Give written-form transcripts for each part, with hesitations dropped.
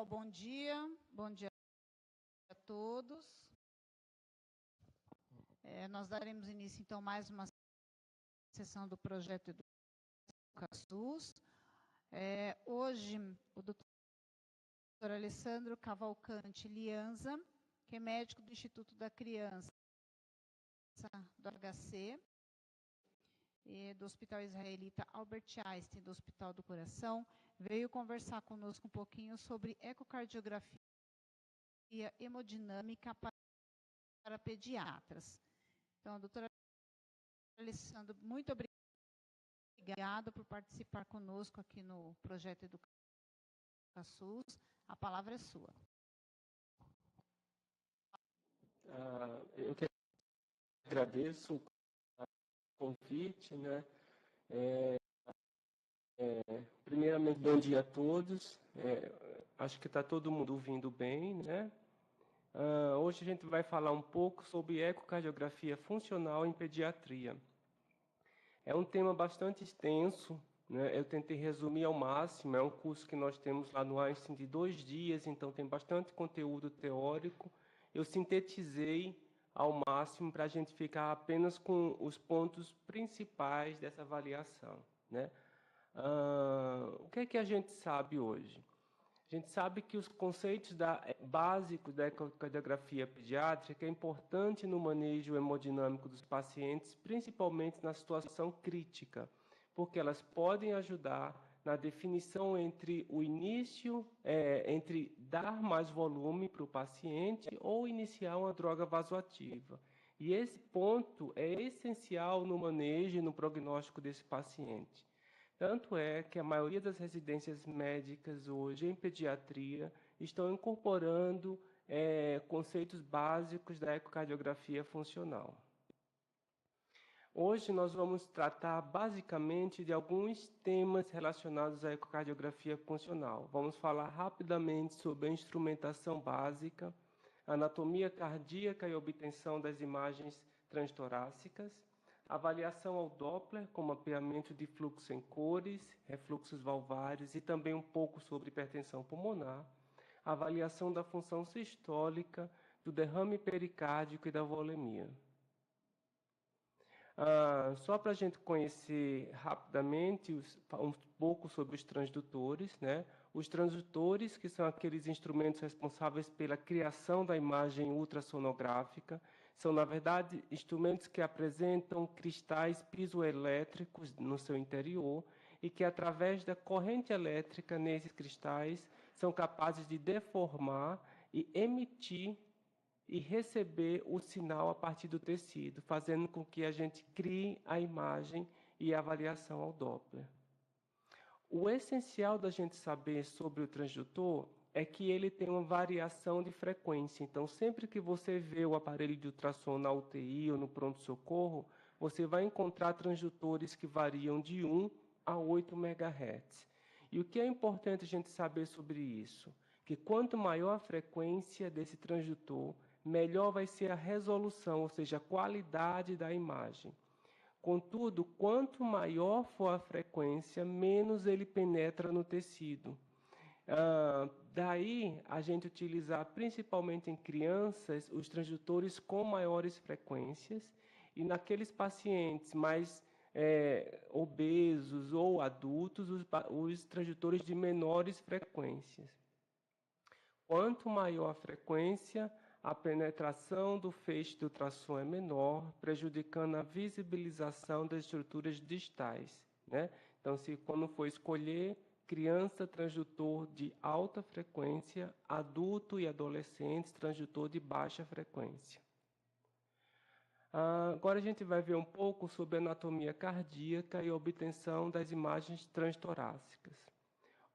pessoal, bom dia a todos. Nós daremos início, então, a mais uma sessão do projeto EducaSUS. Hoje, o doutor Alessandro Cavalcante Lianza, que é médico do Instituto da Criança, do HC, do Hospital Israelita Albert Einstein, do Hospital do Coração, veio conversar conosco um pouquinho sobre ecocardiografia hemodinâmica para pediatras. Então, doutora Alessandro, muito obrigada por participar conosco aqui no projeto EducaSUS. A palavra é sua. Eu que agradeço o convite, né? Primeiramente, bom dia a todos. Acho que está todo mundo ouvindo bem, né? Hoje a gente vai falar um pouco sobre ecocardiografia funcional em pediatria. É um tema bastante extenso, né? Eu tentei resumir ao máximo. É um curso que nós temos lá no Einstein de 2 dias, então tem bastante conteúdo teórico. Eu sintetizei ao máximo para a gente ficar apenas com os pontos principais dessa avaliação, né? O que é que a gente sabe hoje? A gente sabe que os conceitos básicos da ecocardiografia pediátrica é importante no manejo hemodinâmico dos pacientes, principalmente na situação crítica, porque elas podem ajudar na definição entre o início, entre dar mais volume para o paciente ou iniciar uma droga vasoativa. E esse ponto é essencial no manejo e no prognóstico desse paciente. Tanto é que a maioria das residências médicas hoje em pediatria estão incorporando conceitos básicos da ecocardiografia funcional. Hoje nós vamos tratar basicamente de alguns temas relacionados à ecocardiografia funcional. Vamos falar rapidamente sobre a instrumentação básica, anatomia cardíaca e obtenção das imagens transtorácicas, avaliação ao Doppler, com mapeamento de fluxo em cores, refluxos valvares e também um pouco sobre hipertensão pulmonar, avaliação da função sistólica, do derrame pericárdico e da volemia. Só para a gente conhecer rapidamente um pouco sobre os transdutores, né? Os transdutores, que são aqueles instrumentos responsáveis pela criação da imagem ultrassonográfica, são, na verdade, instrumentos que apresentam cristais piezoelétricos no seu interior e que, através da corrente elétrica nesses cristais, são capazes de deformar e emitir e receber o sinal a partir do tecido, fazendo com que a gente crie a imagem e a avaliação ao Doppler. O essencial da gente saber sobre o transdutor é que ele tem uma variação de frequência. Então, sempre que você vê o aparelho de ultrassom na UTI ou no pronto-socorro, você vai encontrar transdutores que variam de 1 a 8 MHz. E o que é importante a gente saber sobre isso? Que quanto maior a frequência desse transdutor, melhor vai ser a resolução, ou seja, a qualidade da imagem. Contudo, quanto maior for a frequência, menos ele penetra no tecido. Daí, a gente utilizar, principalmente em crianças, os transdutores com maiores frequências e naqueles pacientes mais obesos ou adultos, os transdutores de menores frequências. Quanto maior a frequência, a penetração do feixe de ultrassom é menor, prejudicando a visibilização das estruturas distais, né? Então, quando for escolher criança, transdutor de alta frequência, adulto e adolescentes, transdutor de baixa frequência. Agora a gente vai ver um pouco sobre anatomia cardíaca e obtenção das imagens transtorácicas.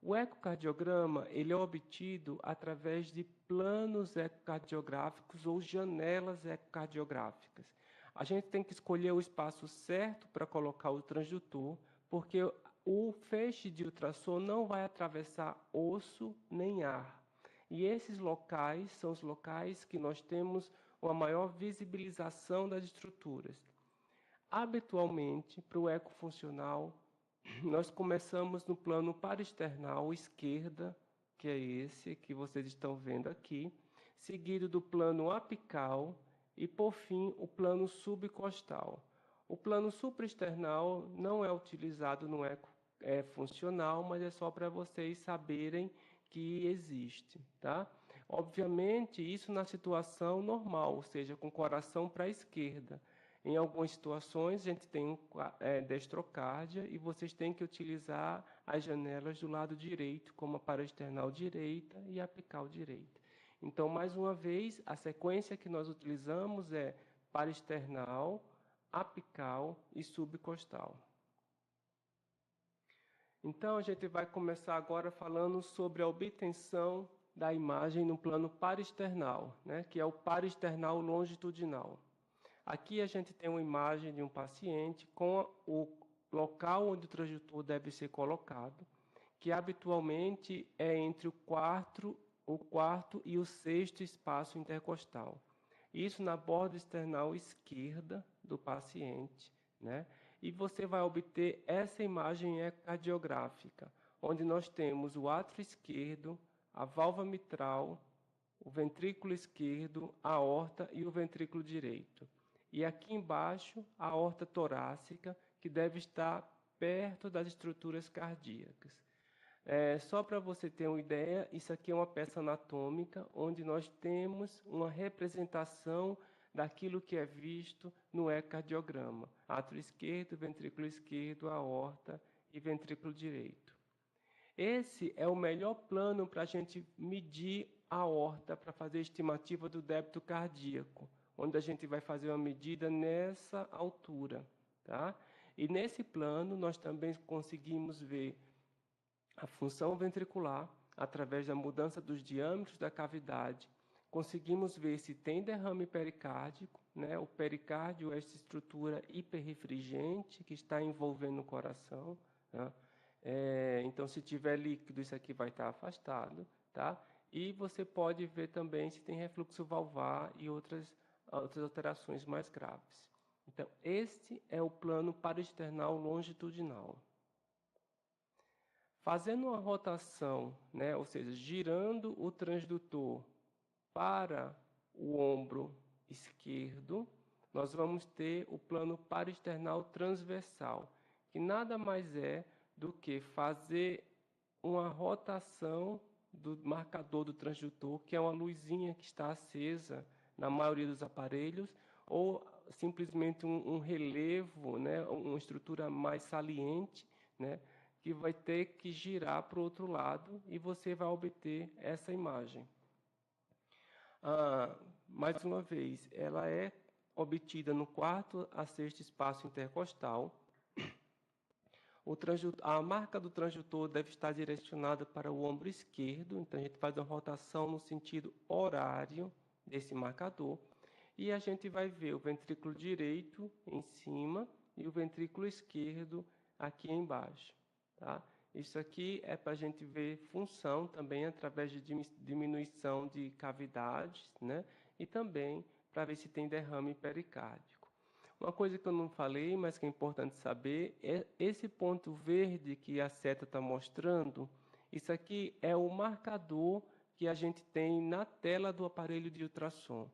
O ecocardiograma ele é obtido através de planos ecocardiográficos ou janelas ecocardiográficas. A gente tem que escolher o espaço certo para colocar o transdutor, porque o feixe de ultrassom não vai atravessar osso nem ar. E esses locais são os locais que nós temos uma maior visibilização das estruturas. Habitualmente, para o ecofuncional, nós começamos no plano paraesternal, esquerda, que é esse que vocês estão vendo aqui, seguido do plano apical e, por fim, o plano subcostal. O plano supraesternal não é utilizado no eco funcional, mas é só para vocês saberem que existe, tá? Obviamente, isso na situação normal, ou seja, com o coração para a esquerda. Em algumas situações, a gente tem destrocárdia e vocês têm que utilizar as janelas do lado direito, como a paraesternal direita e a apical direita. Então, mais uma vez, a sequência que nós utilizamos é paraesternal, apical e subcostal. Então, a gente vai começar agora falando sobre a obtenção da imagem no plano paraesternal, né, que é o paraesternal longitudinal. Aqui a gente tem uma imagem de um paciente com o local onde o transdutor deve ser colocado, que habitualmente é entre o quarto e o sexto espaço intercostal. Isso na borda external esquerda do paciente, né? E você vai obter essa imagem ecocardiográfica, onde nós temos o átrio esquerdo, a válvula mitral, o ventrículo esquerdo, a aorta e o ventrículo direito. E aqui embaixo, a aorta torácica, que deve estar perto das estruturas cardíacas. Só para você ter uma ideia, isso aqui é uma peça anatômica, onde nós temos uma representação daquilo que é visto no ecocardiograma. Átrio esquerdo, ventrículo esquerdo, aorta e ventrículo direito. Esse é o melhor plano para a gente medir a aorta, para fazer a estimativa do débito cardíaco, onde a gente vai fazer uma medida nessa altura, tá? E nesse plano nós também conseguimos ver a função ventricular através da mudança dos diâmetros da cavidade. Conseguimos ver se tem derrame pericárdico, né? O pericárdio é essa estrutura hiperrefringente que está envolvendo o coração, né? Então, se tiver líquido, isso aqui vai estar afastado, tá? E você pode ver também se tem refluxo valvar e outras alterações mais graves. Então, este é o plano paraesternal longitudinal. Fazendo uma rotação, né, ou seja, girando o transdutor para o ombro esquerdo, nós vamos ter o plano paraesternal transversal, que nada mais é do que fazer uma rotação do marcador do transdutor, que é uma luzinha que está acesa na maioria dos aparelhos, ou simplesmente um relevo, né, uma estrutura mais saliente, né, que vai ter que girar para o outro lado e você vai obter essa imagem. Mais uma vez, ela é obtida no quarto a sexto espaço intercostal. A marca do transdutor deve estar direcionada para o ombro esquerdo, então a gente faz uma rotação no sentido horário desse marcador, e a gente vai ver o ventrículo direito em cima e o ventrículo esquerdo aqui embaixo, tá? Isso aqui é para a gente ver função também através de diminuição de cavidades, né? E também para ver se tem derrame pericárdico. Uma coisa que eu não falei, mas que é importante saber, é esse ponto verde que a seta está mostrando. Isso aqui é o marcador que a gente tem na tela do aparelho de ultrassom.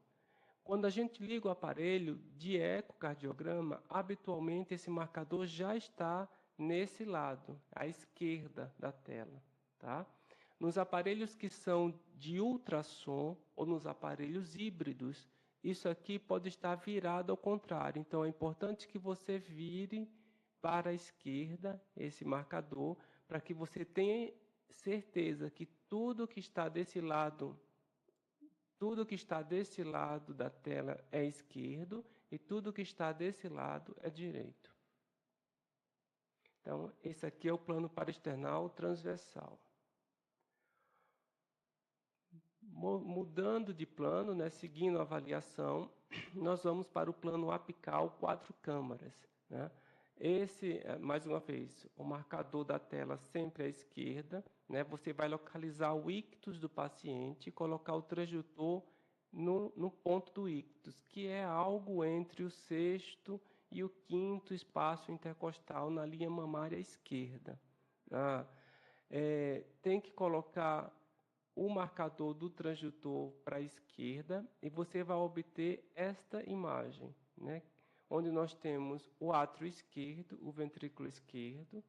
Quando a gente liga o aparelho de ecocardiograma, habitualmente esse marcador já está nesse lado, à esquerda da tela, tá? Nos aparelhos que são de ultrassom ou nos aparelhos híbridos, isso aqui pode estar virado ao contrário. Então, é importante que você vire para a esquerda esse marcador, para que você tenha certeza que tudo que está desse lado da tela é esquerdo e tudo que está desse lado é direito. Então, esse aqui é o plano paraesternal transversal. Mudando de plano, né, seguindo a avaliação, nós vamos para o plano apical 4 câmaras, né? Esse, mais uma vez, o marcador da tela sempre à esquerda, né? Você vai localizar o ictus do paciente e colocar o transdutor no ponto do ictus, que é algo entre o sexto e o quinto espaço intercostal na linha mamária esquerda. Tem que colocar o marcador do transdutor para a esquerda e você vai obter esta imagem, né? Onde nós temos o átrio esquerdo, o ventrículo esquerdo,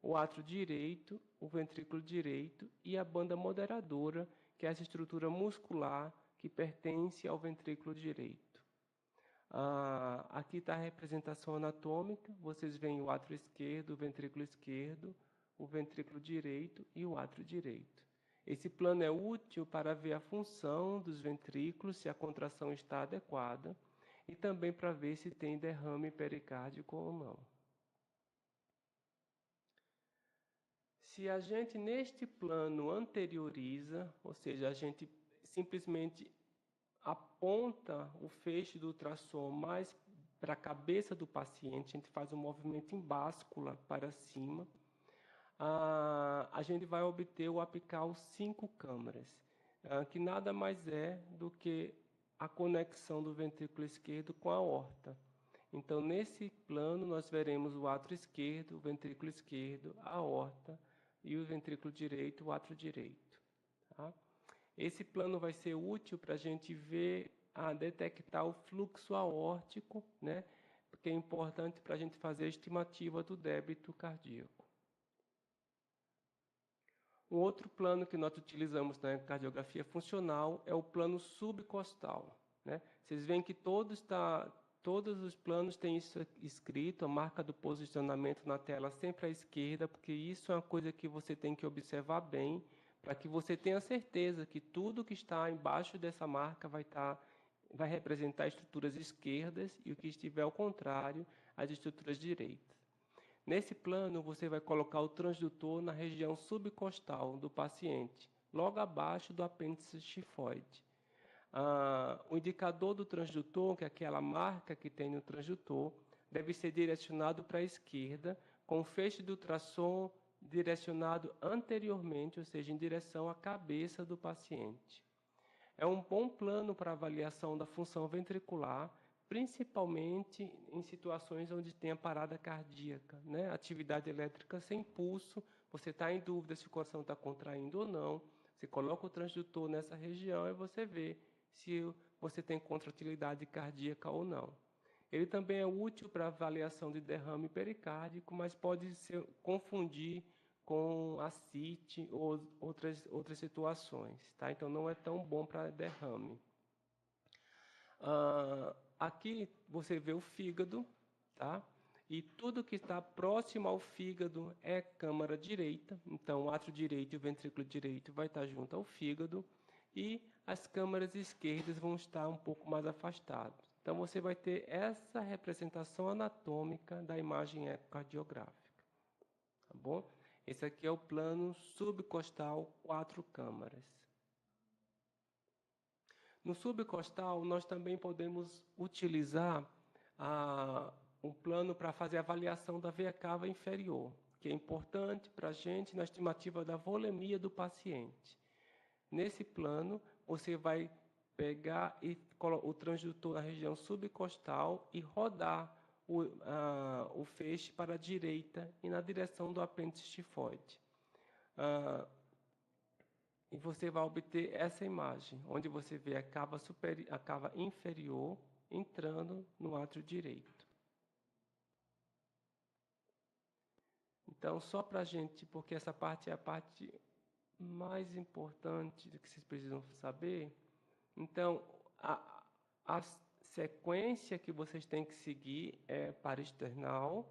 o átrio direito, o ventrículo direito e a banda moderadora, que é essa estrutura muscular que pertence ao ventrículo direito. Aqui está a representação anatômica, vocês veem o átrio esquerdo, o ventrículo direito e o átrio direito. Esse plano é útil para ver a função dos ventrículos, se a contração está adequada, e também para ver se tem derrame pericárdico ou não. Se a gente, neste plano, anterioriza, ou seja, a gente simplesmente aponta o feixe do ultrassom mais para a cabeça do paciente, a gente faz um movimento em báscula para cima, a gente vai obter o apical 5 câmaras, que nada mais é do que a conexão do ventrículo esquerdo com a aorta. Então, nesse plano, nós veremos o átrio esquerdo, o ventrículo esquerdo, a aorta e o ventrículo direito, o átrio direito. Tá? Esse plano vai ser útil para a gente ver, detectar o fluxo aórtico, né? Porque é importante para a gente fazer a estimativa do débito cardíaco. Um outro plano que nós utilizamos na cardiografia funcional é o plano subcostal, né? Vocês veem que todos os planos têm isso escrito, a marca do posicionamento na tela sempre à esquerda, porque isso é uma coisa que você tem que observar bem, para que você tenha certeza que tudo que está embaixo dessa marca vai representar estruturas esquerdas e o que estiver ao contrário, as estruturas direitas. Nesse plano, você vai colocar o transdutor na região subcostal do paciente, logo abaixo do apêndice tifoide. O indicador do transdutor, que é aquela marca que tem no transdutor, deve ser direcionado para a esquerda, com o feixe do ultrassom direcionado anteriormente, ou seja, em direção à cabeça do paciente. É um bom plano para avaliação da função ventricular, principalmente em situações onde tem a parada cardíaca, né? Atividade elétrica sem pulso, você está em dúvida se o coração está contraindo ou não, você coloca o transdutor nessa região e você vê se você tem contratilidade cardíaca ou não. Ele também é útil para avaliação de derrame pericárdico, mas pode se confundir com ascite ou outras situações, tá? Então não é tão bom para derrame. Aqui você vê o fígado, tá? E tudo que está próximo ao fígado é câmara direita. Então, o átrio direito e o ventrículo direito vai estar junto ao fígado. E as câmaras esquerdas vão estar um pouco mais afastadas. Então, você vai ter essa representação anatômica da imagem ecocardiográfica. Tá bom? Esse aqui é o plano subcostal, 4 câmaras. No subcostal, nós também podemos utilizar um plano para fazer a avaliação da veia cava inferior, que é importante para a gente na estimativa da volemia do paciente. Nesse plano, você vai pegar o transdutor na região subcostal e rodar o feixe para a direita e na direção do apêndice tifoide. E você vai obter essa imagem, onde você vê a cava inferior entrando no átrio direito. Então, só para a gente, porque essa parte é a parte mais importante do que vocês precisam saber. Então, a sequência que vocês têm que seguir é parasternal,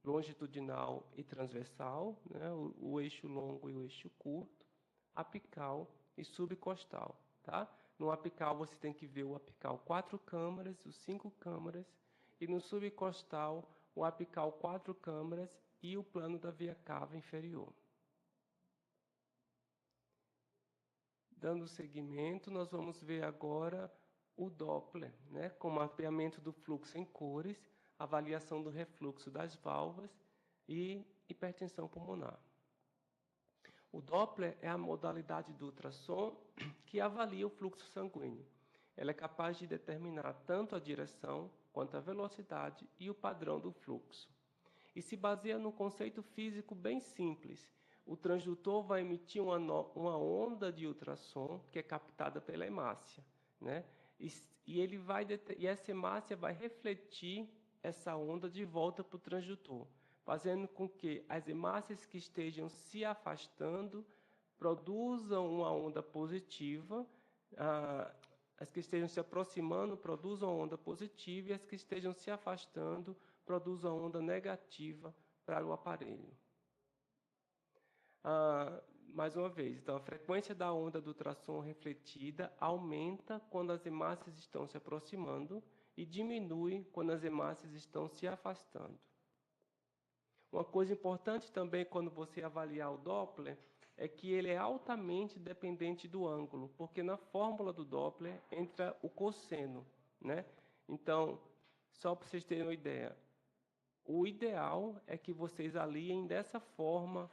longitudinal e transversal, né? O eixo longo e o eixo curto, apical e subcostal. Tá? No apical, você tem que ver o apical 4 câmaras, os 5 câmaras, e no subcostal, o apical 4 câmaras e o plano da veia cava inferior. Dando seguimento, nós vamos ver agora o Doppler, né, com mapeamento do fluxo em cores, avaliação do refluxo das válvulas e hipertensão pulmonar. O Doppler é a modalidade do ultrassom que avalia o fluxo sanguíneo. Ela é capaz de determinar tanto a direção quanto a velocidade e o padrão do fluxo. E se baseia num conceito físico bem simples. o transdutor vai emitir uma onda de ultrassom que é captada pela hemácia, né? E essa hemácia vai refletir essa onda de volta para o transdutor, fazendo com que as hemácias que estejam se afastando produzam uma onda positiva, as que estejam se aproximando produzam uma onda positiva e as que estejam se afastando produzam uma onda negativa para o aparelho. Mais uma vez, então, a frequência da onda do ultrassom refletida aumenta quando as hemácias estão se aproximando e diminui quando as hemácias estão se afastando. Uma coisa importante também quando você avaliar o Doppler é que ele é altamente dependente do ângulo, porque na fórmula do Doppler entra o cosseno, né? Então, só para vocês terem uma ideia, o ideal é que vocês aliem dessa forma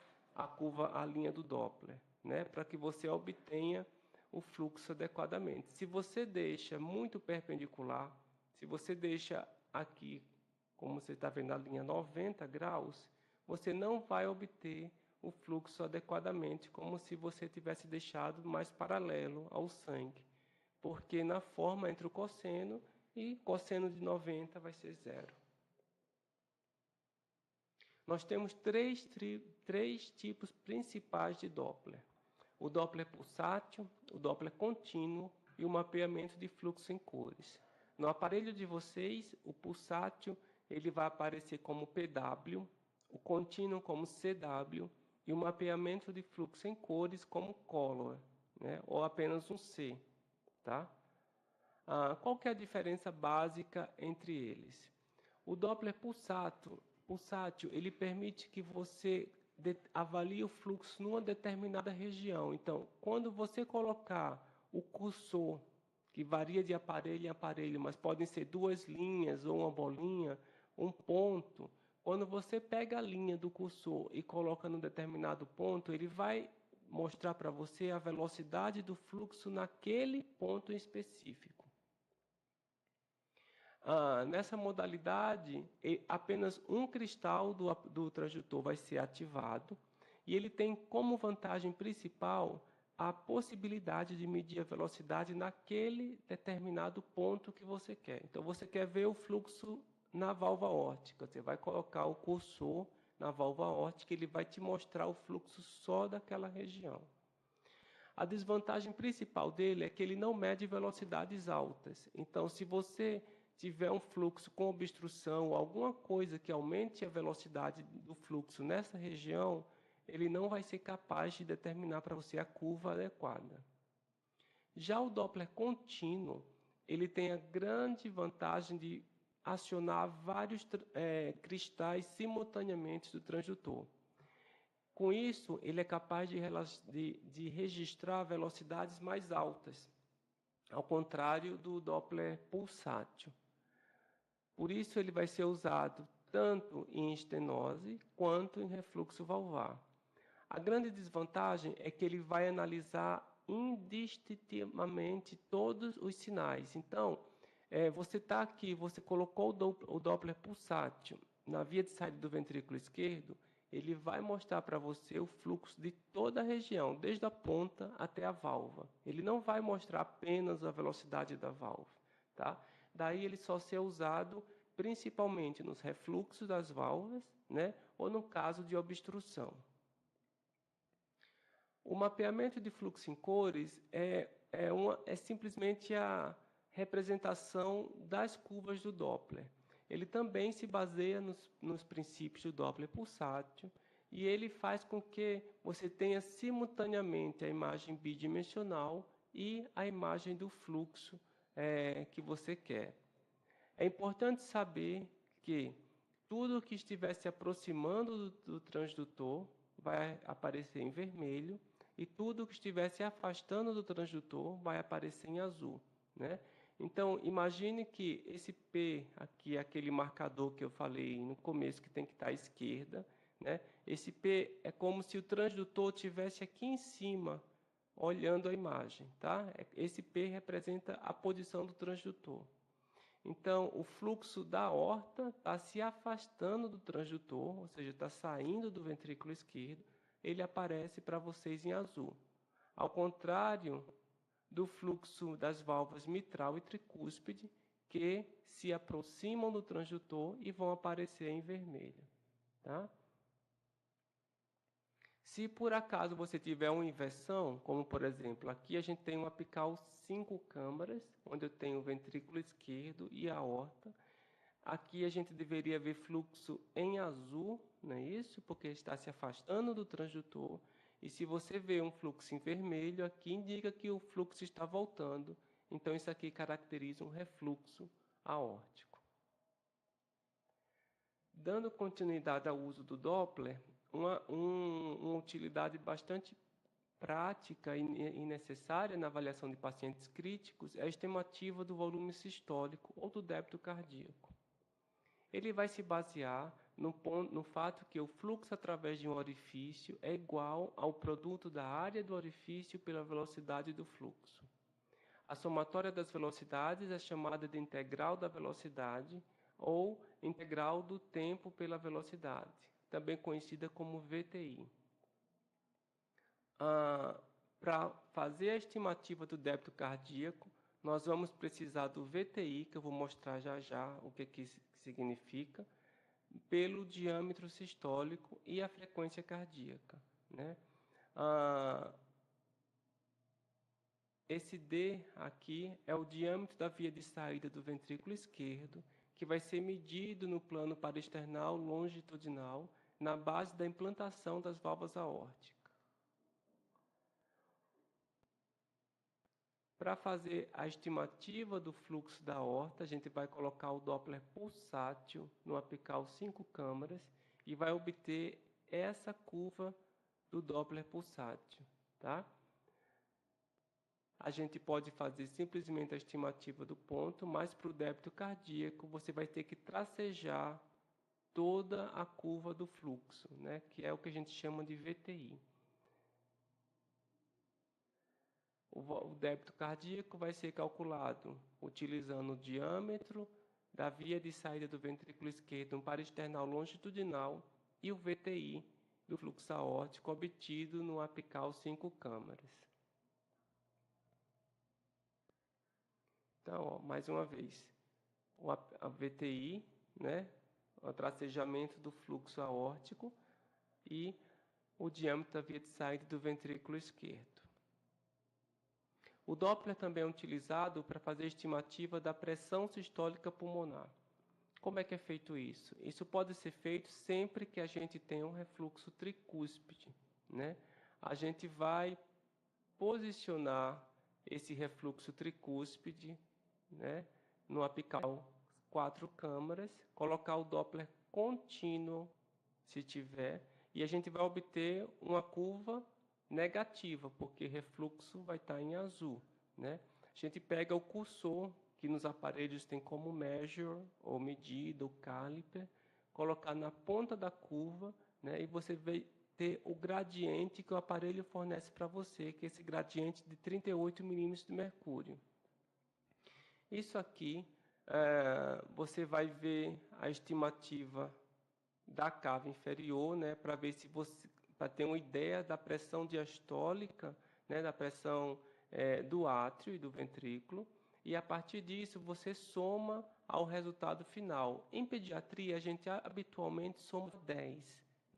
a linha do Doppler, né? Para que você obtenha o fluxo adequadamente. Se você deixa muito perpendicular, se você deixa aqui, como você está vendo a linha 90 graus, você não vai obter o fluxo adequadamente, como se você tivesse deixado mais paralelo ao sangue, porque na forma entre o cosseno e cosseno de 90 vai ser zero. Nós temos três tipos principais de Doppler: o Doppler pulsátil, o Doppler contínuo e o mapeamento de fluxo em cores. No aparelho de vocês, o pulsátil ele vai aparecer como PW, o contínuo como CW e o mapeamento de fluxo em cores como Color, né? Ou apenas um C. Tá? Qual que é a diferença básica entre eles? O Doppler pulsátil ele permite que você avalie o fluxo numa determinada região. Então, quando você colocar o cursor, que varia de aparelho em aparelho, mas podem ser 2 linhas ou uma bolinha, um ponto, quando você pega a linha do cursor e coloca num determinado ponto, ele vai mostrar para você a velocidade do fluxo naquele ponto específico. Nessa modalidade, apenas um cristal do transdutor vai ser ativado e ele tem como vantagem principal a possibilidade de medir a velocidade naquele determinado ponto que você quer. Então, você quer ver o fluxo na válvula órtica, você vai colocar o cursor na válvula órtica, ele vai te mostrar o fluxo só daquela região. A desvantagem principal dele é que ele não mede velocidades altas. Então, se você tiver um fluxo com obstrução, alguma coisa que aumente a velocidade do fluxo nessa região, ele não vai ser capaz de determinar para você a curva adequada. Já o Doppler contínuo, ele tem a grande vantagem de acionar vários cristais simultaneamente do transdutor. Com isso, ele é capaz de registrar velocidades mais altas, ao contrário do Doppler pulsátil. Por isso, ele vai ser usado tanto em estenose quanto em refluxo valvar. A grande desvantagem é que ele vai analisar indistintivamente todos os sinais. Então, você está aqui, você colocou o Doppler pulsátil na via de saída do ventrículo esquerdo, ele vai mostrar para você o fluxo de toda a região, desde a ponta até a válvula. Ele não vai mostrar apenas a velocidade da válvula. Tá? Daí ele só ser usado principalmente nos refluxos das válvulas, né? Ou no caso de obstrução. O mapeamento de fluxo em cores é simplesmente a representação das curvas do Doppler. Ele também se baseia nos princípios do Doppler pulsátil e ele faz com que você tenha simultaneamente a imagem bidimensional e a imagem do fluxo que você quer. É importante saber que tudo que estiver se aproximando do transdutor vai aparecer em vermelho e tudo que estiver se afastando do transdutor vai aparecer em azul, né? Então, imagine que esse P aqui, aquele marcador que eu falei no começo, que tem que estar à esquerda, né? Esse P é como se o transdutor estivesse aqui em cima, olhando a imagem, tá? Esse P representa a posição do transdutor. Então, o fluxo da aorta está se afastando do transdutor, ou seja, está saindo do ventrículo esquerdo, ele aparece para vocês em azul. Ao contrário do fluxo das válvulas mitral e tricúspide, que se aproximam do transdutor e vão aparecer em vermelho. Tá? Se por acaso você tiver uma inversão, como por exemplo, aqui a gente tem um apical 5 câmaras, onde eu tenho o ventrículo esquerdo e a aorta. Aqui a gente deveria ver fluxo em azul, não é isso? Porque está se afastando do transdutor. E se você vê um fluxo em vermelho, aqui indica que o fluxo está voltando. Então isso aqui caracteriza um refluxo aórtico. Dando continuidade ao uso do Doppler, uma utilidade bastante prática e necessária na avaliação de pacientes críticos é a estimativa do volume sistólico ou do débito cardíaco. Ele vai se basear no fato que o fluxo através de um orifício é igual ao produto da área do orifício pela velocidade do fluxo. A somatória das velocidades é chamada de integral da velocidade ou integral do tempo pela velocidade, também conhecida como VTI. Para fazer a estimativa do débito cardíaco, nós vamos precisar do VTI, que eu vou mostrar já o que significa, pelo diâmetro sistólico e a frequência cardíaca, né? Esse D aqui é o diâmetro da via de saída do ventrículo esquerdo, que vai ser medido no plano parasternal longitudinal, na base da implantação das válvulas aórticas. Para fazer a estimativa do fluxo da aorta, a gente vai colocar o Doppler pulsátil no apical 5 câmaras e vai obter essa curva do Doppler pulsátil, tá? A gente pode fazer simplesmente a estimativa do ponto, mas para o débito cardíaco você vai ter que tracejar toda a curva do fluxo, né? Que é o que a gente chama de VTI. O débito cardíaco vai ser calculado utilizando o diâmetro da via de saída do ventrículo esquerdo no parasternal longitudinal e o VTI do fluxo aórtico obtido no apical 5 câmaras. Então, ó, mais uma vez, a VTI, né, o tracejamento do fluxo aórtico e o diâmetro da via de saída do ventrículo esquerdo. O Doppler também é utilizado para fazer a estimativa da pressão sistólica pulmonar. Como é que é feito isso? Isso pode ser feito sempre que a gente tem um refluxo tricúspide, né? A gente vai posicionar esse refluxo tricúspide, né, no apical 4 câmaras, colocar o Doppler contínuo, se tiver, e a gente vai obter uma curva negativa, porque refluxo vai estar em azul, né? A gente pega o cursor, que nos aparelhos tem como measure, ou medida, ou caliper, colocar na ponta da curva, né? E você vai ter o gradiente que o aparelho fornece para você, que é esse gradiente de 38 milímetros de mercúrio. Isso aqui, você vai ver a estimativa da cava inferior, né? Para ver se você para ter uma ideia da pressão diastólica, né, da pressão do átrio e do ventrículo, e a partir disso você soma ao resultado final. Em pediatria, a gente habitualmente soma 10,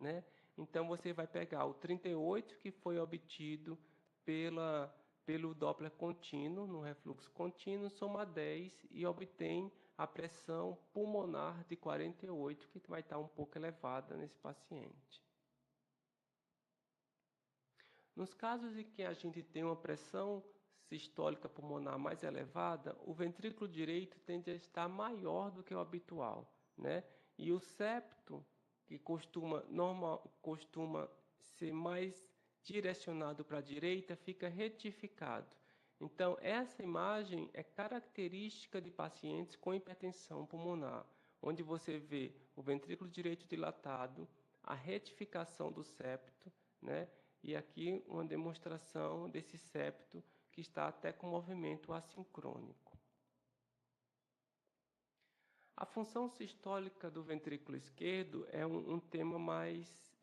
né? Então você vai pegar o 38 que foi obtido pelo Doppler contínuo, no refluxo contínuo, soma 10 e obtém a pressão pulmonar de 48, que vai estar um pouco elevada nesse paciente. Nos casos em que a gente tem uma pressão sistólica pulmonar mais elevada, o ventrículo direito tende a estar maior do que o habitual, né? E o septo, que costuma ser mais direcionado para a direita, fica retificado. Então, essa imagem é característica de pacientes com hipertensão pulmonar, onde você vê o ventrículo direito dilatado, a retificação do septo, né? E aqui uma demonstração desse septo que está até com movimento assincrônico. A função sistólica do ventrículo esquerdo é um tema mais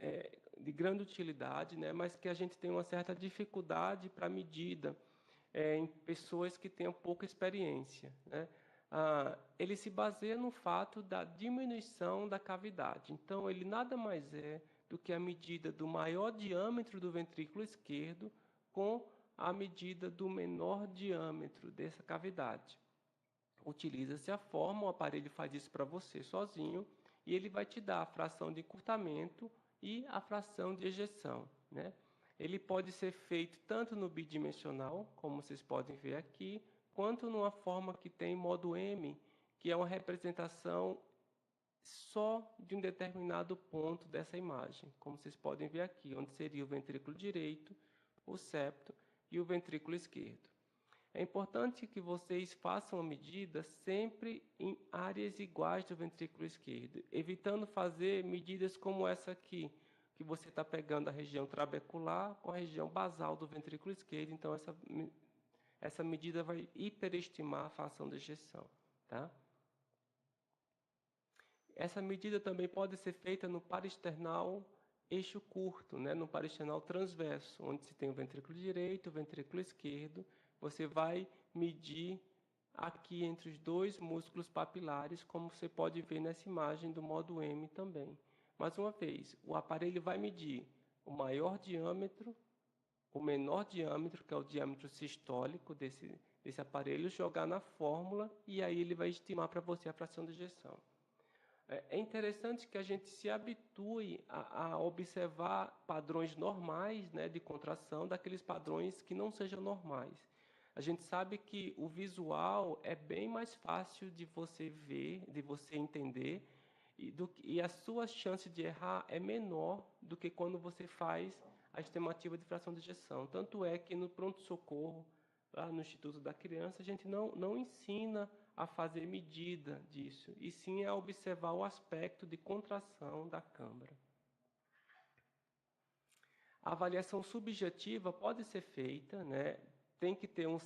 de grande utilidade, né, mas que a gente tem uma certa dificuldade para medida em pessoas que tenham pouca experiência, né? Ele se baseia no fato da diminuição da cavidade. Então, ele nada mais é do que a medida do maior diâmetro do ventrículo esquerdo com a medida do menor diâmetro dessa cavidade. Utiliza-se a forma, o aparelho faz isso para você sozinho, e ele vai te dar a fração de encurtamento e a fração de ejeção, né? Ele pode ser feito tanto no bidimensional, como vocês podem ver aqui, quanto numa forma que tem modo M, que é uma representação só de um determinado ponto dessa imagem, como vocês podem ver aqui, onde seria o ventrículo direito, o septo e o ventrículo esquerdo. É importante que vocês façam a medida sempre em áreas iguais do ventrículo esquerdo, evitando fazer medidas como essa aqui, que você está pegando a região trabecular com a região basal do ventrículo esquerdo, então essa medida vai hiperestimar a fração de ejeção, tá? Essa medida também pode ser feita no parasternal eixo curto, né? No parasternal transverso, onde se tem o ventrículo direito, o ventrículo esquerdo. Você vai medir aqui entre os dois músculos papilares, como você pode ver nessa imagem do modo M também. Mais uma vez, o aparelho vai medir o maior diâmetro, o menor diâmetro, que é o diâmetro sistólico desse aparelho, jogar na fórmula e aí ele vai estimar para você a fração de ejeção. É interessante que a gente se habitue a observar padrões normais, né, de contração, daqueles padrões que não sejam normais. A gente sabe que o visual é bem mais fácil de você ver, de você entender, e a sua chance de errar é menor do que quando você faz a estimativa de fração de ejeção. Tanto é que no pronto-socorro, lá no Instituto da Criança, a gente não ensina a fazer medida disso, e sim a observar o aspecto de contração da câmara. A avaliação subjetiva pode ser feita, né? Tem que ter uma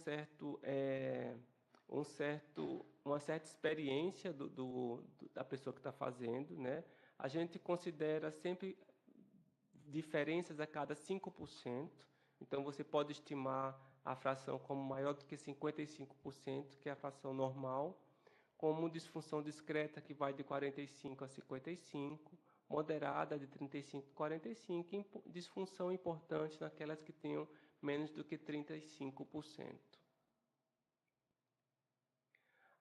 certa experiência da pessoa que está fazendo, né? A gente considera sempre diferenças a cada 5%, então você pode estimar a fração como maior do que 55%, que é a fração normal, como disfunção discreta, que vai de 45 a 55%, moderada de 35 a 45%, e disfunção importante naquelas que tenham menos do que 35%.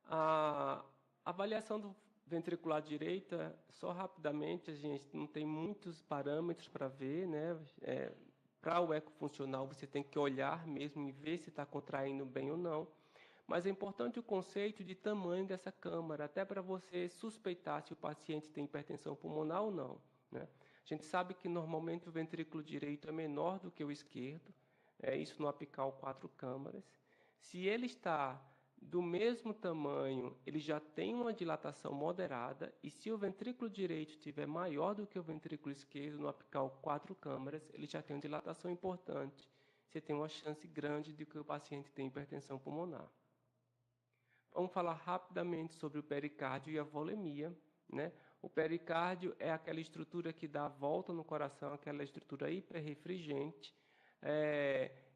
A avaliação do ventricular direita, só rapidamente, a gente não tem muitos parâmetros para ver, né? Para o eco funcional, você tem que olhar mesmo e ver se está contraindo bem ou não. Mas é importante o conceito de tamanho dessa câmara, até para você suspeitar se o paciente tem hipertensão pulmonar ou não, né? A gente sabe que normalmente o ventrículo direito é menor do que o esquerdo, isso no apical 4 câmaras. Se ele está do mesmo tamanho, ele já tem uma dilatação moderada, e se o ventrículo direito estiver maior do que o ventrículo esquerdo no apical 4 câmaras, ele já tem uma dilatação importante. Você tem uma chance grande de que o paciente tenha hipertensão pulmonar. Vamos falar rapidamente sobre o pericárdio e a volemia, né? O pericárdio é aquela estrutura que dá a volta no coração, aquela estrutura hiperrefringente,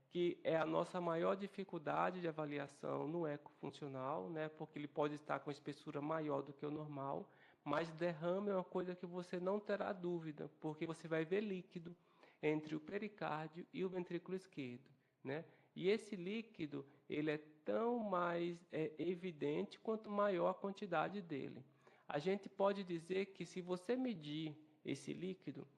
que é a nossa maior dificuldade de avaliação no eco funcional, né? Porque ele pode estar com espessura maior do que o normal, mas derrame é uma coisa que você não terá dúvida, porque você vai ver líquido entre o pericárdio e o ventrículo esquerdo, né? E esse líquido, ele é tão mais evidente quanto maior a quantidade dele. A gente pode dizer que se você medir esse líquido,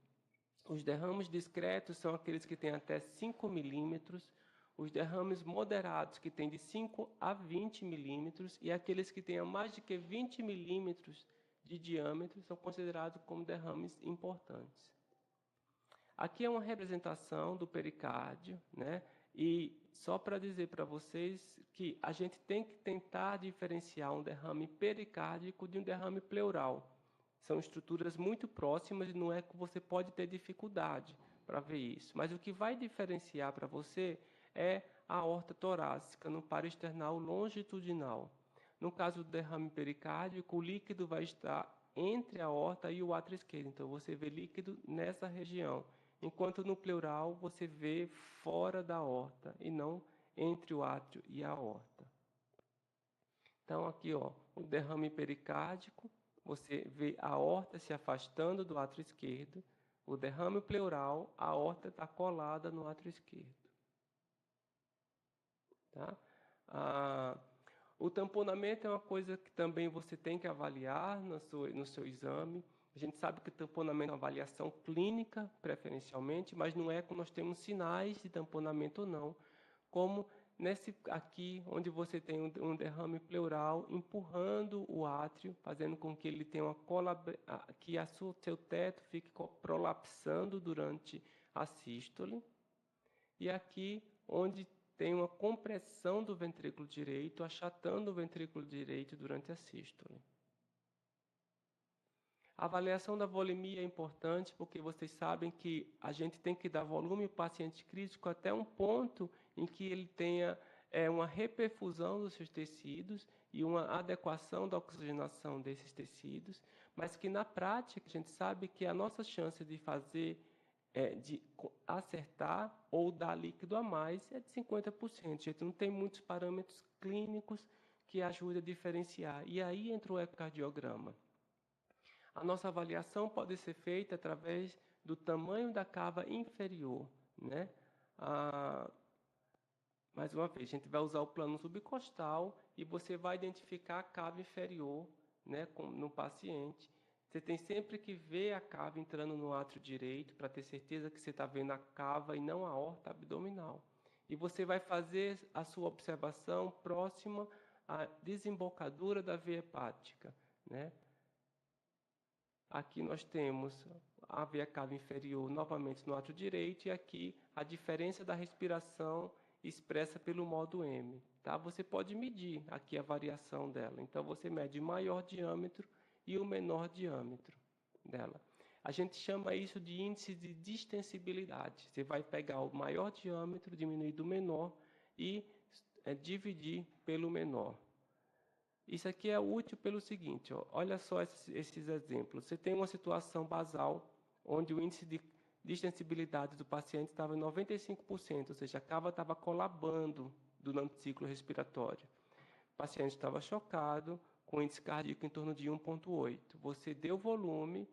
os derrames discretos são aqueles que têm até 5 milímetros, os derrames moderados que têm de 5 a 20 milímetros e aqueles que têm mais de que 20 milímetros de diâmetro são considerados como derrames importantes. Aqui é uma representação do pericárdio, né? E só para dizer para vocês que a gente tem que tentar diferenciar um derrame pericárdico de um derrame pleural. São estruturas muito próximas e no eco você pode ter dificuldade para ver isso. Mas o que vai diferenciar para você é a aorta torácica no parasternal longitudinal. No caso do derrame pericárdico, o líquido vai estar entre a aorta e o átrio esquerdo. Então, você vê líquido nessa região. enquanto no pleural você vê fora da aorta e não entre o átrio e a aorta. Então, aqui, ó, o derrame pericárdico, você vê a aorta se afastando do átrio esquerdo. O derrame pleural, a aorta está colada no átrio esquerdo. Tá? O tamponamento é uma coisa que também você tem que avaliar no seu exame. A gente sabe que o tamponamento é uma avaliação clínica, preferencialmente, mas não é quando nós temos sinais de tamponamento ou não, como nesse aqui, onde você tem um derrame pleural empurrando o átrio, fazendo com que ele tenha seu teto fique prolapsando durante a sístole. E aqui, onde tem uma compressão do ventrículo direito, achatando o ventrículo direito durante a sístole. A avaliação da volemia é importante porque vocês sabem que a gente tem que dar volume ao paciente crítico até um ponto em que ele tenha uma reperfusão dos seus tecidos e uma adequação da oxigenação desses tecidos, mas que na prática a gente sabe que a nossa chance de fazer, de acertar ou dar líquido a mais é de 50%. A gente não tem muitos parâmetros clínicos que ajudem a diferenciar. E aí entra o ecocardiograma. A nossa avaliação pode ser feita através do tamanho da cava inferior, né? Mais uma vez, a gente vai usar o plano subcostal e você vai identificar a cava inferior, né, no paciente. Você tem sempre que ver a cava entrando no átrio direito para ter certeza que você está vendo a cava e não a aorta abdominal. E você vai fazer a sua observação próxima à desembocadura da veia hepática, né? Aqui nós temos a veia cava inferior novamente no átrio direito e aqui a diferença da respiração expressa pelo modo M. Tá? Você pode medir aqui a variação dela. Então, você mede o maior diâmetro e o menor diâmetro dela. A gente chama isso de índice de distensibilidade. Você vai pegar o maior diâmetro, diminuir do menor e dividir pelo menor. Isso aqui é útil pelo seguinte, ó, olha só esses exemplos. Você tem uma situação basal, onde o índice de distensibilidade do paciente estava em 95%, ou seja, a cava estava colabando durante o ciclo respiratório. O paciente estava chocado, com índice cardíaco em torno de 1,8. Você deu volume,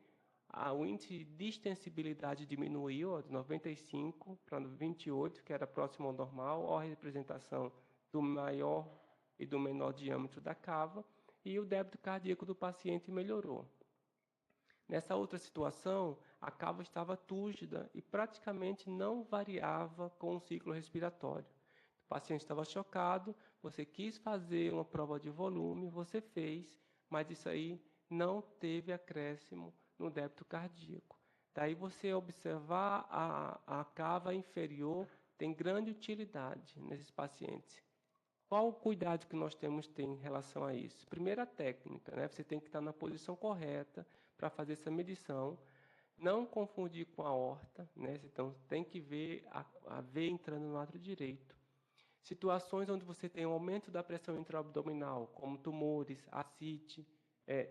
o índice de distensibilidade diminuiu de 95 para 28, que era próximo ao normal, a representação do maior e do menor diâmetro da cava, e o débito cardíaco do paciente melhorou. Nessa outra situação, a cava estava túrgida e praticamente não variava com o ciclo respiratório. O paciente estava chocado, você quis fazer uma prova de volume, você fez, mas isso aí não teve acréscimo no débito cardíaco. Daí você observar a cava inferior tem grande utilidade nesses pacientes. Qual o cuidado que nós temos que ter em relação a isso? Primeiro, a técnica, né? Você tem que estar na posição correta para fazer essa medição. Não confundir com a aorta, né? Então, tem que ver a veia entrando no átrio direito. Situações onde você tem um aumento da pressão intraabdominal, como tumores, ascite,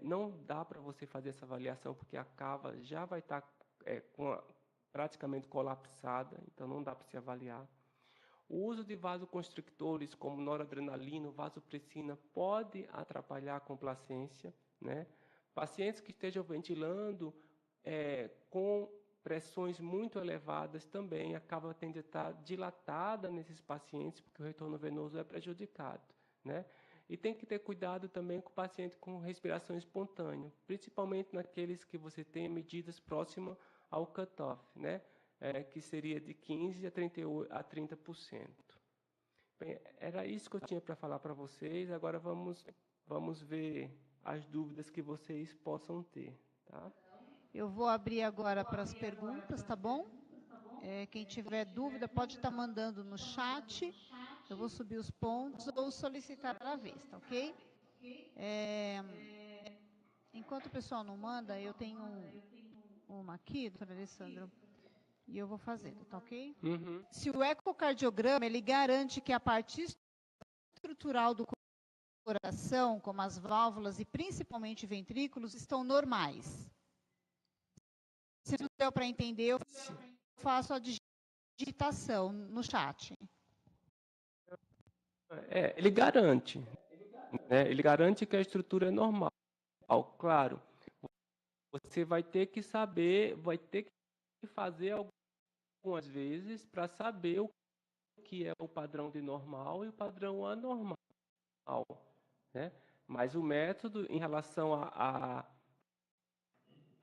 não dá para você fazer essa avaliação, porque a cava já vai estar praticamente colapsada, então não dá para se avaliar. O uso de vasoconstrictores como noradrenalina, vasopressina, pode atrapalhar a complacência, né? Pacientes que estejam ventilando com pressões muito elevadas também acaba tendo a estar dilatada nesses pacientes, porque o retorno venoso é prejudicado, né? E tem que ter cuidado também com o paciente com respiração espontânea, principalmente naqueles que você tem medidas próximas ao cutoff, né? Que seria de 15% a 30%. Bem, era isso que eu tinha para falar para vocês. Agora vamos ver as dúvidas que vocês possam ter. Tá? Eu vou abrir agora para as perguntas, tá bom? Quem tiver dúvida pode estar mandando no chat. Eu vou subir os pontos ou solicitar a vez, tá ok? Enquanto o pessoal não manda, eu tenho uma aqui, doutor Alessandro. E eu vou fazendo, tá ok? Uhum. Se o ecocardiograma, ele garante que a parte estrutural do coração, como as válvulas e principalmente ventrículos, estão normais. Se não deu para entender, eu faço a digitação no chat? Ele garante, né? Ele garante que a estrutura é normal. Claro, você vai ter que saber, vai ter que fazer algumas vezes para saber o que é o padrão de normal e o padrão anormal, né? Mas o método em relação a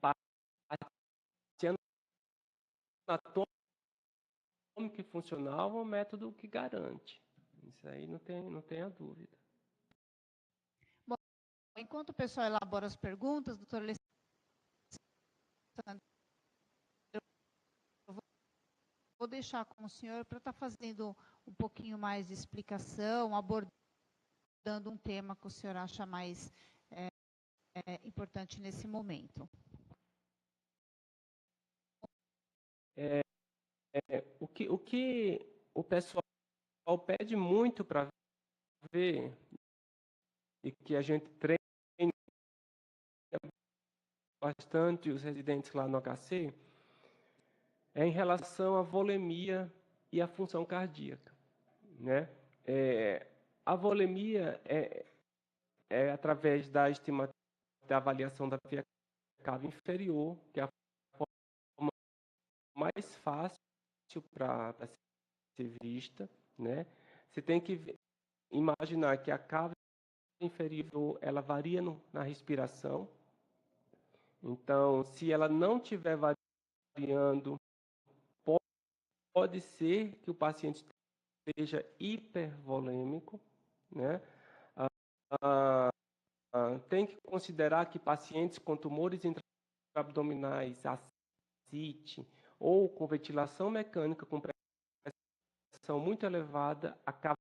parte anatômica e funcional é um método que garante. Isso aí não tem a dúvida. Bom, enquanto o pessoal elabora as perguntas, doutor Alessandro, eu vou deixar com o senhor para estar fazendo um pouquinho mais de explicação, abordando um tema que o senhor acha mais importante nesse momento. O que o pessoal pede muito para ver e que a gente treina bastante os residentes lá no HC é em relação à volemia e à função cardíaca, né? A volemia é através da estimativa da avaliação da via cava inferior, que é a forma mais fácil para ser vista, né? Você tem que imaginar que a cava inferior ela varia na respiração. Então, se ela não estiver variando, pode ser que o paciente esteja hipervolêmico, né? Tem que considerar que pacientes com tumores intraabdominais, ascite ou com ventilação mecânica com pressão muito elevada, a cava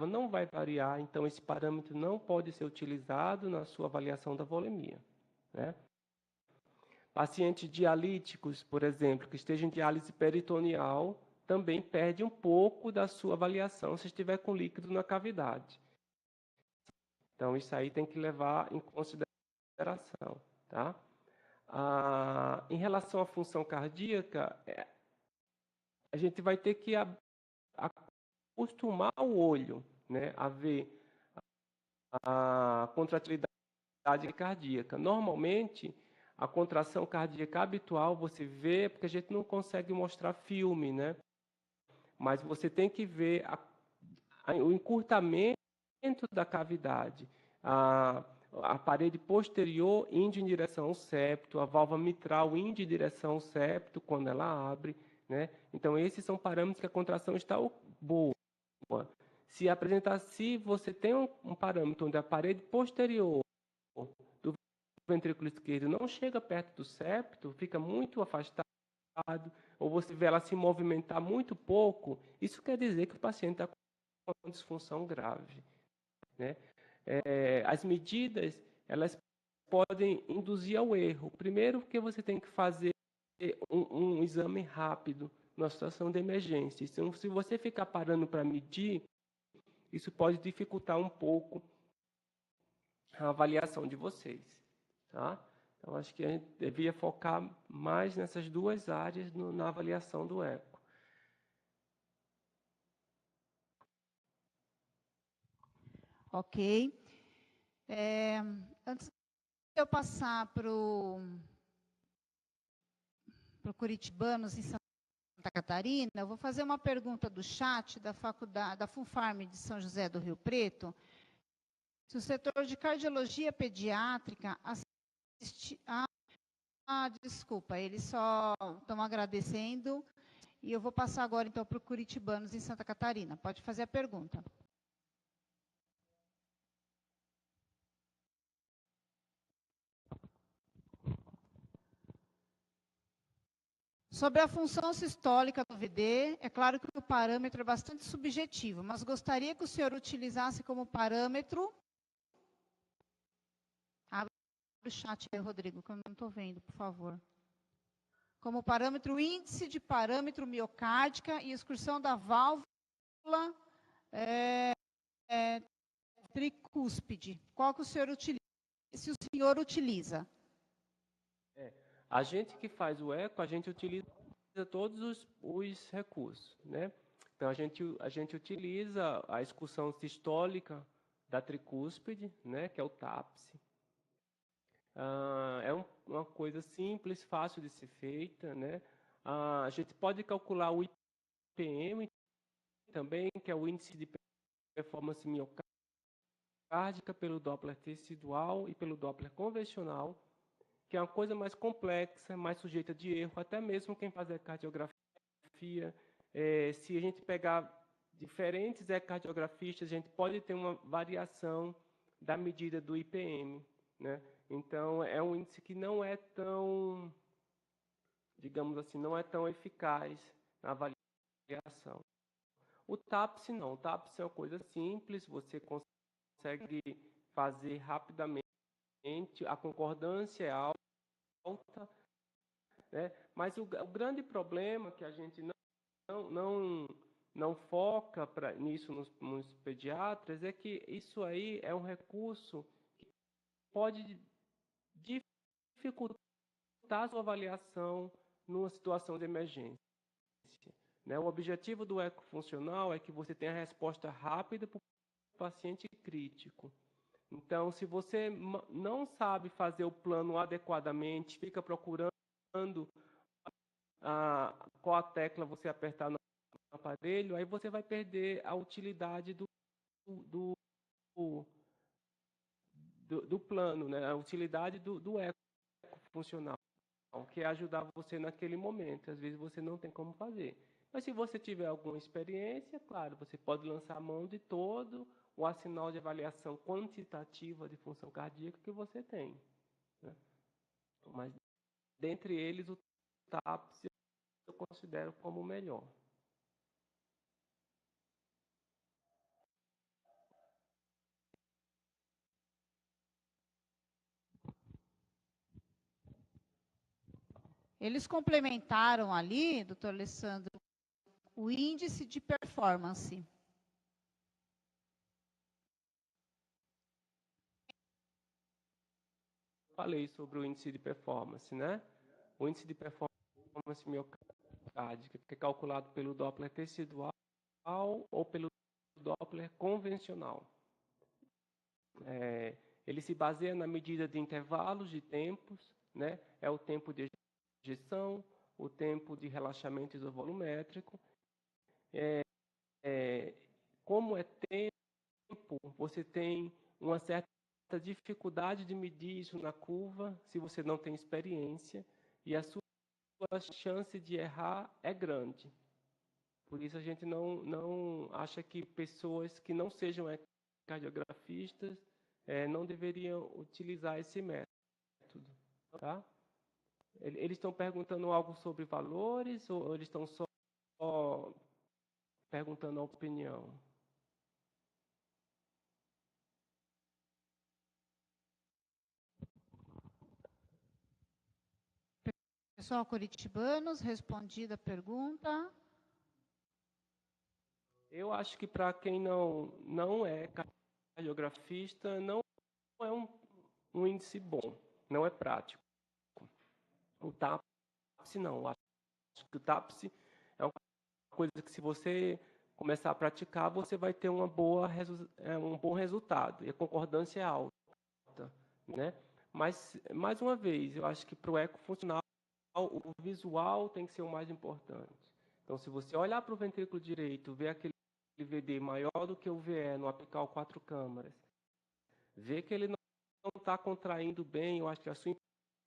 não vai variar, então esse parâmetro não pode ser utilizado na sua avaliação da volemia, né? Pacientes dialíticos, por exemplo, que estejam em diálise peritoneal, também perde um pouco da sua avaliação se estiver com líquido na cavidade. Então, isso aí tem que levar em consideração, tá? Em relação à função cardíaca, a gente vai ter que acostumar o olho, né, a ver a contratilidade cardíaca. Normalmente, a contração cardíaca habitual você vê, porque a gente não consegue mostrar filme, né? Mas você tem que ver o encurtamento da cavidade, a parede posterior indo em direção ao septo, a válvula mitral indo em direção ao septo quando ela abre, né? Então, esses são parâmetros que a contração está boa. Se você tem um parâmetro onde a parede posterior do ventrículo esquerdo não chega perto do septo, fica muito afastado, ou você vê ela se movimentar muito pouco, isso quer dizer que o paciente está com uma disfunção grave, né? As medidas, elas podem induzir ao erro. Primeiro, porque você tem que fazer um exame rápido numa situação de emergência. Então, se você ficar parando para medir, isso pode dificultar um pouco a avaliação de vocês, tá? Então, acho que a gente devia focar mais nessas duas áreas na avaliação do eco. Ok. Antes de eu passar para o Curitibanos em Santa Catarina, eu vou fazer uma pergunta do chat da faculdade, da FUNFARM de São José do Rio Preto. Se o setor de cardiologia pediátrica assiste... desculpa, eles só estão agradecendo. E eu vou passar agora, então, para o Curitibanos em Santa Catarina. Pode fazer a pergunta. Sobre a função sistólica do VD, é claro que o parâmetro é bastante subjetivo, mas gostaria que o senhor utilizasse como parâmetro... Abre o chat aí, Rodrigo, que eu não estou vendo, por favor. Como parâmetro, o índice de parâmetro miocárdica e excursão da válvula tricúspide. Qual que o senhor utiliza? Se o senhor utiliza. A gente que faz o eco, a gente utiliza todos os recursos, né? Então, a gente utiliza a excursão sistólica da tricúspide, né, que é o TAPSE. É uma coisa simples, fácil de ser feita, né? A gente pode calcular o IPM também, que é o índice de performance miocárdica pelo Doppler tecidual e pelo Doppler convencional, que é uma coisa mais complexa, mais sujeita de erro, até mesmo quem faz ecocardiografia. Se a gente pegar diferentes ecocardiografistas, a gente pode ter uma variação da medida do IPM, né? Então, é um índice que não é tão, digamos assim, não é tão eficaz na avaliação. O TAPSE não. O TAPSE é uma coisa simples, você consegue fazer rapidamente, a concordância é alta, né? Mas o grande problema que a gente não foca nisso nos pediatras é que isso aí é um recurso que pode dificultar a sua avaliação numa situação de emergência, né? O objetivo do ecofuncional é que você tenha a resposta rápida para o paciente crítico. Então, se você não sabe fazer o plano adequadamente, fica procurando qual a tecla você apertar no aparelho, aí você vai perder a utilidade do plano, né? A utilidade do eco funcional, que é ajudar você naquele momento. Às vezes você não tem como fazer. Mas se você tiver alguma experiência, claro, você pode lançar a mão de todo o arsenal de avaliação quantitativa de função cardíaca que você tem, né? Mas, dentre eles, o TAPS eu considero como o melhor. Eles complementaram ali, doutor Alessandro, o índice de performance. Falei sobre o índice de performance, né? O índice de performance miocárdica, que é calculado pelo Doppler tecidual ou pelo Doppler convencional. Ele se baseia na medida de intervalos de tempos, né? É o tempo de ejeção, o tempo de relaxamento isovolumétrico. Como é tempo, você tem uma certa dificuldade de medir isso na curva, se você não tem experiência, e a sua chance de errar é grande. Por isso a gente não acha que pessoas que não sejam cardiografistas não deveriam utilizar esse método, tá? Eles estão perguntando algo sobre valores ou eles estão só perguntando a opinião? Pessoal curitibanos, respondida a pergunta. Eu acho que para quem não é cardiografista, não é um índice bom, não é prático. O TAPSE não. Eu acho que o TAPSE é uma coisa que, se você começar a praticar, você vai ter um bom resultado, e a concordância é alta, né? Mas, mais uma vez, eu acho que para o ecofuncional, o visual tem que ser o mais importante. Então, se você olhar para o ventrículo direito, ver aquele VD maior do que o VE no apical 4 câmaras, ver que ele não está contraindo bem, eu acho que a sua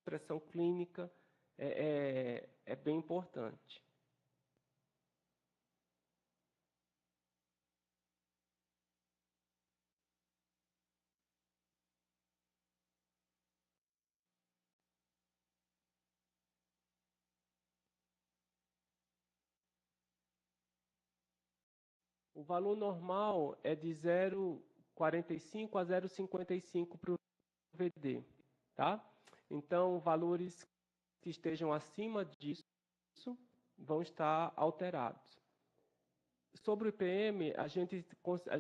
impressão clínica é bem importante. O valor normal é de 0,45 a 0,55 para o VD, tá? Então, valores que estejam acima disso vão estar alterados. Sobre o IPM,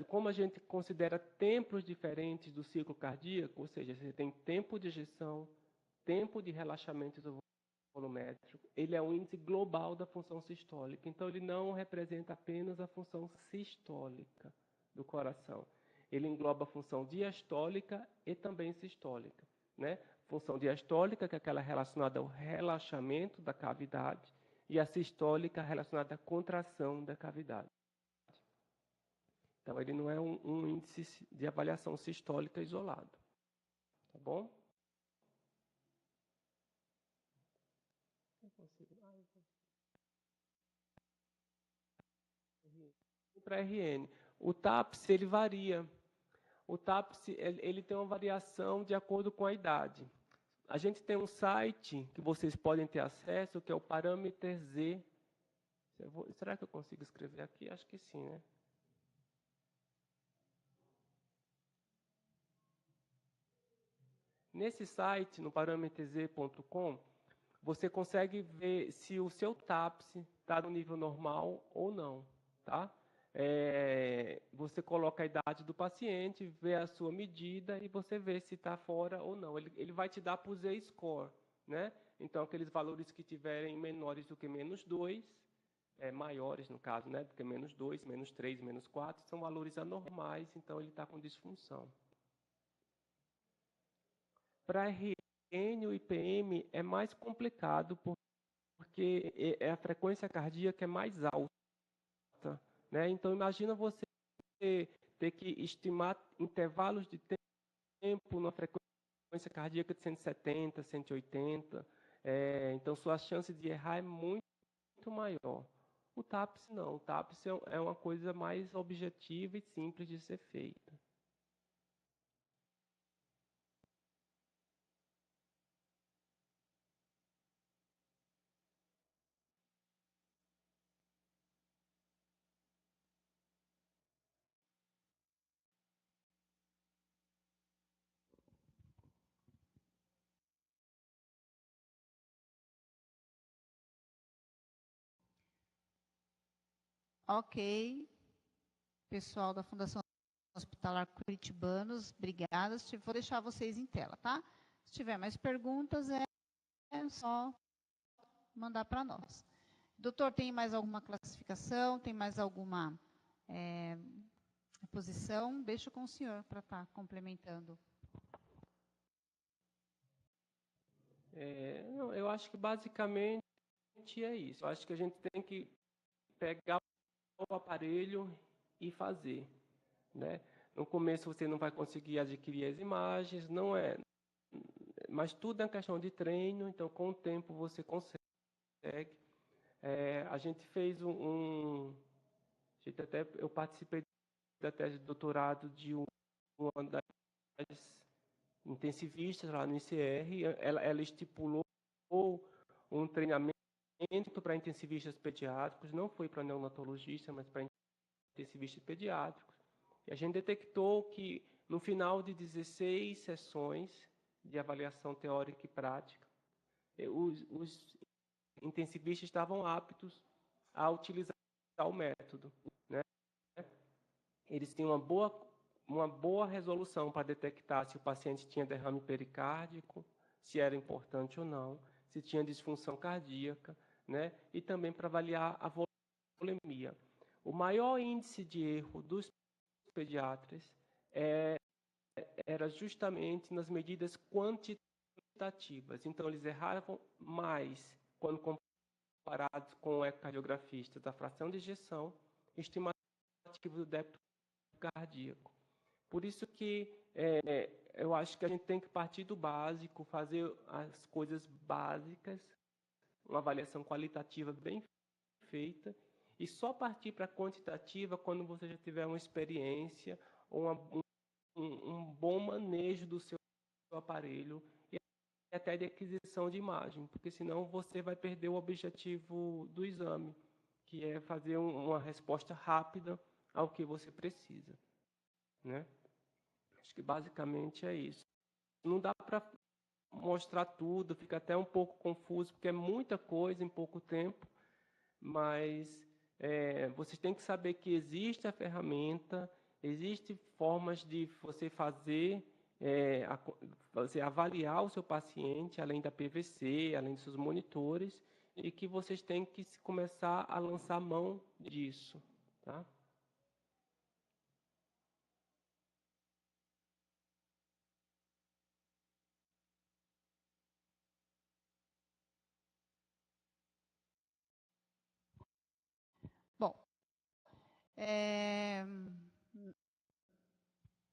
como a gente considera tempos diferentes do ciclo cardíaco, ou seja, você tem tempo de ejeção, tempo de relaxamento volumétrico, ele é o índice global da função sistólica. Então, ele não representa apenas a função sistólica do coração. Ele engloba a função diastólica e também sistólica, né? Função diastólica, que é aquela relacionada ao relaxamento da cavidade, e a sistólica relacionada à contração da cavidade. Então, ele não é um índice de avaliação sistólica isolado. Tá bom? Para RN. O TAPS, ele varia. O TAPS, ele tem uma variação de acordo com a idade. A gente tem um site que vocês podem ter acesso, que é o Parâmetro Z. Será que eu consigo escrever aqui? Acho que sim, né? Nesse site, no parametrz.com, você consegue ver se o seu TAPS está no nível normal ou não, tá? Você coloca a idade do paciente, vê a sua medida e você vê se está fora ou não. Ele vai te dar por Z-score, né? Então, aqueles valores que tiverem menores do que -2, maiores no caso, né? Do que -2, -3, -4, são valores anormais, então ele está com disfunção. Para RN, o IPM é mais complicado porque a frequência cardíaca é mais alta, né? Então, imagina você ter que estimar intervalos de tempo na frequência cardíaca de 170, 180. Então, sua chance de errar é muito maior. O TAPS não. O TAPS é uma coisa mais objetiva e simples de ser feita. Ok. Pessoal da Fundação Hospitalar Curitibanos, obrigada. Vou deixar vocês em tela, tá? Se tiver mais perguntas, é só mandar para nós. Doutor, tem mais alguma classificação? Tem mais alguma posição? Deixo com o senhor para estar complementando. Eu acho que basicamente é isso. Eu acho que a gente tem que pegar o aparelho e fazer, né? No começo você não vai conseguir adquirir as imagens, mas tudo é uma questão de treino, então com o tempo você consegue. A gente fez eu participei da tese de doutorado de uma das intensivistas lá no ICR, ela estipulou um treinamento para intensivistas pediátricos, não foi para neonatologista, mas para intensivistas pediátricos. E a gente detectou que no final de 16 sessões de avaliação teórica e prática, os intensivistas estavam aptos a utilizar o método, né? Eles tinham uma boa resolução para detectar se o paciente tinha derrame pericárdico, se era importante ou não, se tinha disfunção cardíaca, né? E também para avaliar a volemia. O maior índice de erro dos pediatras era justamente nas medidas quantitativas. Então, eles erravam mais quando comparados com o ecocardiografista da fração de ejeção, estimativo do débito cardíaco. Por isso que eu acho que a gente tem que partir do básico, fazer as coisas básicas, uma avaliação qualitativa bem feita, e só partir para a quantitativa quando você já tiver uma experiência ou um bom manejo do seu aparelho e até de aquisição de imagem, porque senão você vai perder o objetivo do exame, que é fazer uma resposta rápida ao que você precisa, né? Acho que basicamente é isso. Não dá para mostrar tudo, fica até um pouco confuso, porque é muita coisa em pouco tempo, mas vocês têm que saber que existe a ferramenta, existem formas de você fazer você avaliar o seu paciente, além da PVC, além dos seus monitores, e que vocês têm que começar a lançar mão disso, tá? Bom,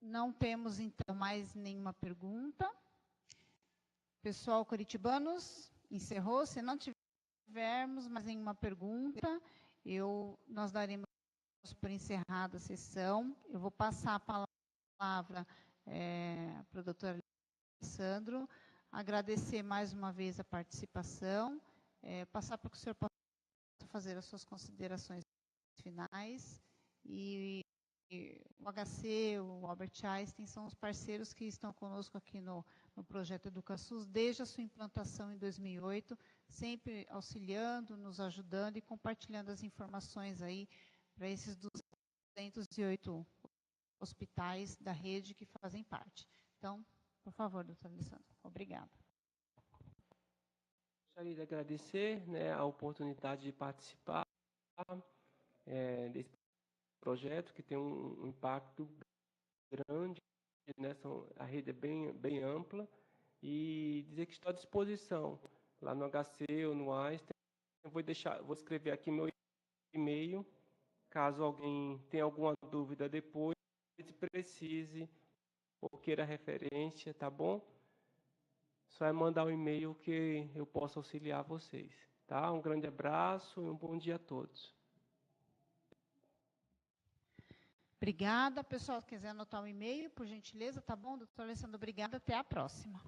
não temos, então, mais nenhuma pergunta. Pessoal curitibanos, encerrou. Se não tivermos mais nenhuma pergunta, nós daremos por encerrada a sessão. Eu vou passar a palavra para o doutor Alessandro, agradecer mais uma vez a participação, passar para que o senhor possa fazer as suas considerações finais. E o HC, o Albert Einstein, são os parceiros que estão conosco aqui no projeto EducaSUS, desde a sua implantação em 2008, sempre auxiliando, nos ajudando e compartilhando as informações aí para esses 208 hospitais da rede que fazem parte. Então, por favor, doutor Alessandro. Obrigada. Gostaria de agradecer, né, a oportunidade de participar desse projeto, que tem um impacto grande, né, a rede é bem ampla, e dizer que estou à disposição, lá no HC ou no Einstein. Eu vou escrever aqui meu e-mail, caso alguém tenha alguma dúvida depois, precise ou queira referência, tá bom? Só é mandar um e-mail que eu posso auxiliar vocês, tá? Um grande abraço e um bom dia a todos. Obrigada. Pessoal, quiser anotar o e-mail, por gentileza, tá bom? Doutor Alessandro, obrigada. Até a próxima.